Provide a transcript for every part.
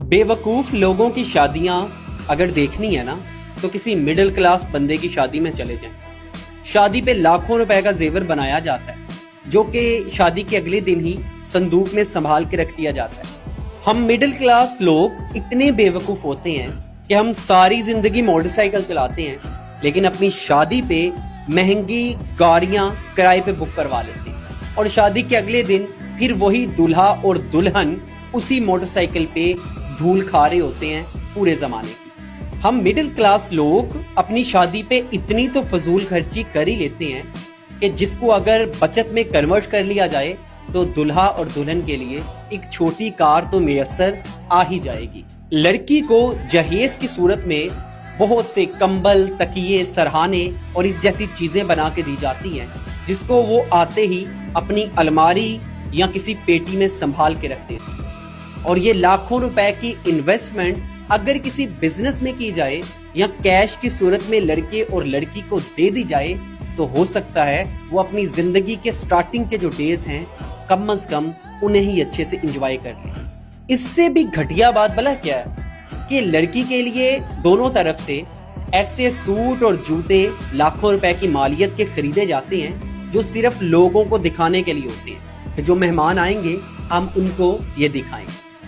बेवकूफ लोगों की शादियां अगर देखनी है ना तो किसी मिडिल क्लास बंदे की शादी में चले जाएं। शादी पे लाखों रुपए का जेवर बनाया जाता है जो कि शादी के अगले दिन ही संदूक में संभाल के रख दिया जाता है। हम मिडिल क्लास लोग इतने बेवकूफ होते हैं कि हम सारी जिंदगी मोटरसाइकिल चलाते हैं लेकिन अपनी शादी पे महंगी गाड़ियां किराए पे बुक करवा लेते हैं और शादी के अगले दिन फिर वही दूल्हा और दुल्हन उसी मोटरसाइकिल पे धूल खा रहे होते हैं पूरे जमाने की। हम मिडिल क्लास लोग अपनी शादी पे इतनी तो फजूल खर्ची कर ही लेते हैं कि जिसको अगर बचत में कन्वर्ट कर लिया जाए तो दुल्हा और दुल्हन के लिए एक छोटी कार तो मैसर आ ही जाएगी। लड़की को जहेज की सूरत में बहुत से कंबल, तकिए, सरहाने और इस जैसी चीजें बना के दी जाती हैं जिसको वो आते ही अपनी अलमारी या किसी पेटी में संभाल के रखते हैं। और ये लाखों रुपए की इन्वेस्टमेंट अगर किसी बिजनेस में की जाए या कैश की सूरत में लड़के और लड़की को दे दी जाए तो हो सकता है वो अपनी जिंदगी के स्टार्टिंग के जो डेज हैं कम से कम उन्हें ही अच्छे से एंजॉय कर लें। इससे भी घटिया बात भला क्या है कि लड़की के लिए दोनों तरफ से ऐसे सूट और जूते लाखों रुपए की मालियत के खरीदे जाते हैं जो सिर्फ लोगों को दिखाने के लिए होते हैं कि जो मेहमान आएंगे हम उनको ये दिखाएं।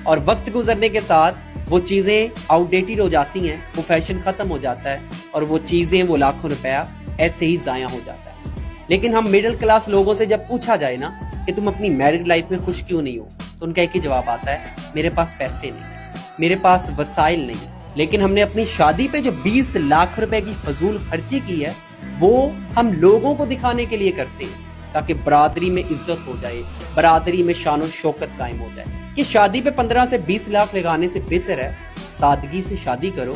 और वक्त गुजरने के साथ वो चीजें आउटडेटेड हो जाती हैं, वो फैशन खत्म हो जाता है और वो चीजें, वो लाखों रुपया ऐसे ही जाया हो जाता है। लेकिन हम मिडिल क्लास लोगों से जब पूछा जाए ना कि तुम अपनी मैरिड लाइफ में खुश क्यों नहीं हो तो उनका एक ही जवाब आता है, मेरे पास पैसे नहीं, मेरे पास वसाइल नहीं। लेकिन हमने अपनी शादी पे जो 20 लाख रुपए की फजूल खर्ची की है वो हम लोगों को दिखाने के लिए करते हैं ताकि बरादरी में इज्जत हो जाए, बरादरी में शान और शौकत कायम हो जाए। कि शादी पे 15 से 20 लाख लगाने से बेहतर है सादगी से शादी करो